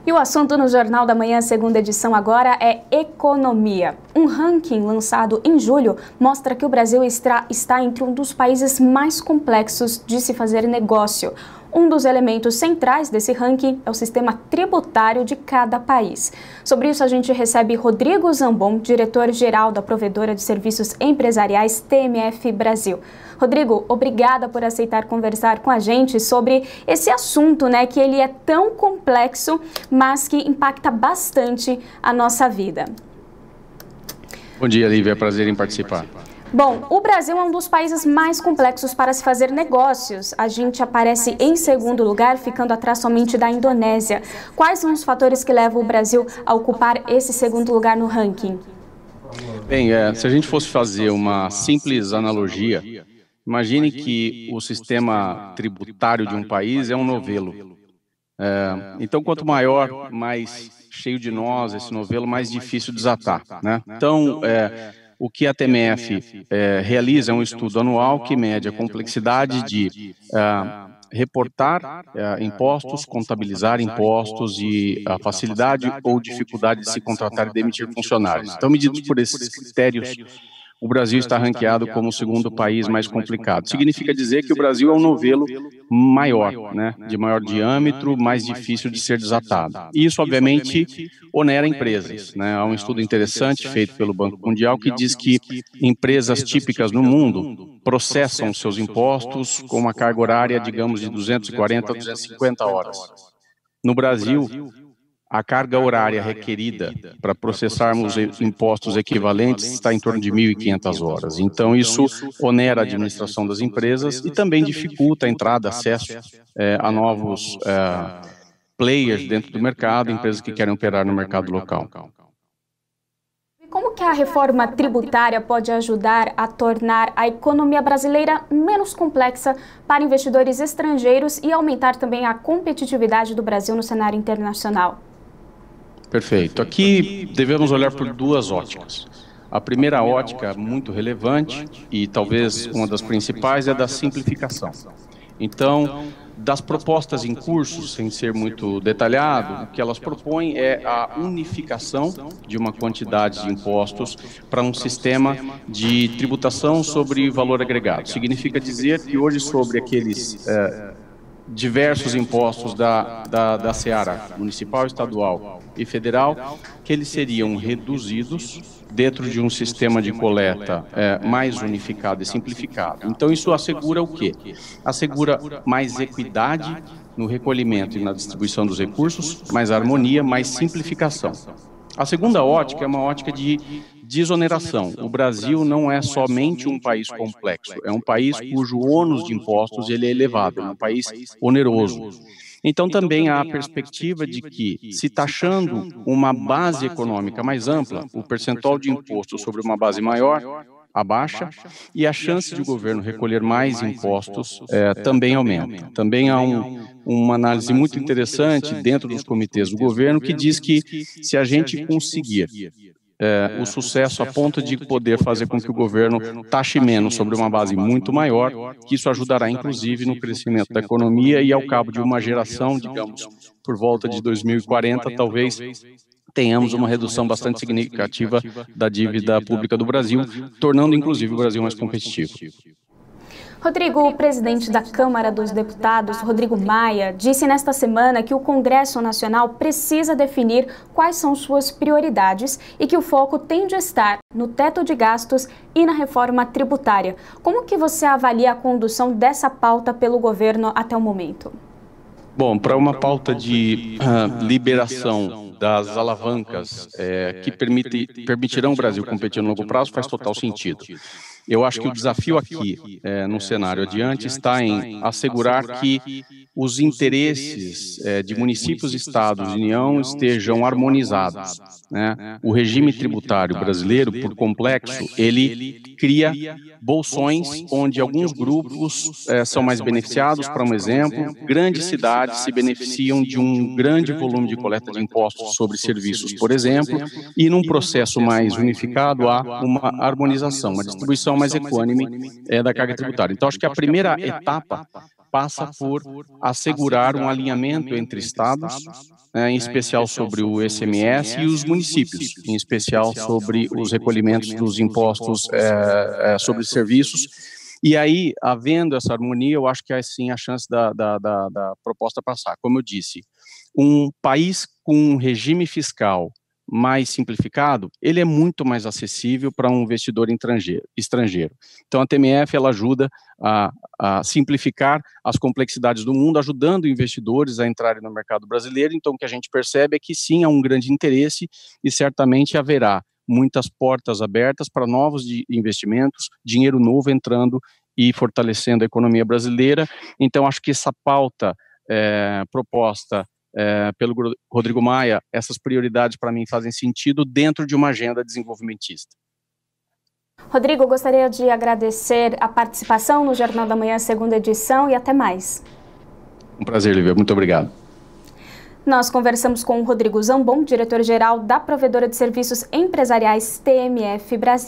E o assunto no Jornal da Manhã, segunda edição agora, é economia. Um ranking lançado em julho mostra que o Brasil está entre um dos países mais complexos de se fazer negócio. Um dos elementos centrais desse ranking é o sistema tributário de cada país. Sobre isso, a gente recebe Rodrigo Zambon, diretor-geral da Provedora de Serviços Empresariais TMF Brasil. Rodrigo, obrigada por aceitar conversar com a gente sobre esse assunto, né, que ele é tão complexo, mas que impacta bastante a nossa vida. Bom dia, Lívia. É prazer em participar. Bom, o Brasil é um dos países mais complexos para se fazer negócios. A gente aparece em segundo lugar, ficando atrás somente da Indonésia. Quais são os fatores que levam o Brasil a ocupar esse segundo lugar no ranking? Bem, se a gente fosse fazer uma simples analogia, imagine que o sistema tributário de um país é um novelo. Então, quanto maior, mais cheio de nós esse novelo, mais difícil desatar, né? Então, o que a TMF realiza é um estudo anual que mede a complexidade de reportar impostos, contabilizar impostos e a facilidade ou dificuldade de se contratar e demitir funcionários. Então, medidos por esses critérios, o Brasil está ranqueado como o segundo país mais complicado. Significa dizer que o Brasil é um novelo maior, né, de maior diâmetro, mais difícil de ser desatado. E isso, obviamente, onera empresas, né? Há um estudo interessante feito pelo Banco Mundial que diz que empresas típicas no mundo processam seus impostos com uma carga horária, digamos, de 240 a 250 horas. No Brasil, a carga horária requerida para processarmos impostos equivalentes está em torno de 1.500 horas. Então, isso onera a administração das empresas e também dificulta a entrada, acesso a novos players dentro do mercado, empresas que querem operar no mercado local. Como que a reforma tributária pode ajudar a tornar a economia brasileira menos complexa para investidores estrangeiros e aumentar também a competitividade do Brasil no cenário internacional? Perfeito. Aqui devemos olhar por duas óticas. A primeira ótica, muito relevante e talvez uma das principais, é da simplificação. Então, das propostas em curso, sem ser muito detalhado, o que elas propõem é a unificação de uma quantidade de impostos para um sistema de tributação sobre valor agregado. Significa dizer que hoje sobre aqueles diversos impostos da seara municipal, estadual e federal, que eles seriam reduzidos dentro de um sistema de coleta mais unificado e simplificado. Então, isso assegura o quê? Assegura mais equidade no recolhimento e na distribuição dos recursos, mais harmonia, mais simplificação. A segunda ótica é uma ótica de desoneração. O Brasil não é somente um país complexo, é um país cujo ônus de impostos ele é elevado, é um país oneroso. Então, também há a perspectiva de que, se taxando uma base econômica mais ampla, o percentual de imposto sobre uma base maior abaixa e a chance de o governo recolher mais impostos também aumenta. Também há uma análise muito interessante dentro dos comitês do governo que diz que, se a gente conseguir o sucesso a ponto de poder fazer com que o governo taxe menos sobre uma base muito maior, que isso ajudará, inclusive, no crescimento da economia e, ao cabo de uma geração, digamos, por volta de 2040, talvez tenhamos uma redução bastante significativa da dívida pública do Brasil, tornando, inclusive, o Brasil mais competitivo. Rodrigo, o presidente da Câmara dos Deputados, Rodrigo Maia, disse nesta semana que o Congresso Nacional precisa definir quais são suas prioridades e que o foco tem de estar no teto de gastos e na reforma tributária. Como que você avalia a condução dessa pauta pelo governo até o momento? Bom, para uma pauta de liberação das alavancas que permitirão o Brasil competir no longo prazo faz total sentido. Eu acho que o desafio aqui, no cenário adiante, está em assegurar que os interesses de municípios, estados e União estejam harmonizados, né? O regime tributário brasileiro, por complexo, ele cria bolsões onde alguns grupos são mais beneficiados. Para um exemplo, grandes cidades se beneficiam de um grande volume de coleta de impostos sobre serviços, por exemplo, e num processo mais unificado há uma harmonização, uma distribuição mais equânime da carga tributária. Então, acho que a primeira etapa passa por assegurar um alinhamento entre estados em especial sobre o ICMS, e os municípios, em especial sobre os recolhimentos dos impostos sobre serviços. E aí, havendo essa harmonia, eu acho que há sim a chance da proposta passar. Como eu disse, um país com um regime fiscal mais simplificado, ele é muito mais acessível para um investidor estrangeiro. Então, a TMF, ela ajuda a simplificar as complexidades do mundo, ajudando investidores a entrarem no mercado brasileiro. Então, o que a gente percebe é que sim, há um grande interesse e certamente haverá muitas portas abertas para novos investimentos, dinheiro novo entrando e fortalecendo a economia brasileira. Então, acho que essa pauta proposta pelo Rodrigo Maia, essas prioridades para mim fazem sentido dentro de uma agenda desenvolvimentista. Rodrigo, eu gostaria de agradecer a participação no Jornal da Manhã, segunda edição, e até mais. Um prazer, Lívia. Muito obrigado. Nós conversamos com o Rodrigo Zambon, diretor-geral da Provedora de Serviços Empresariais TMF Brasil.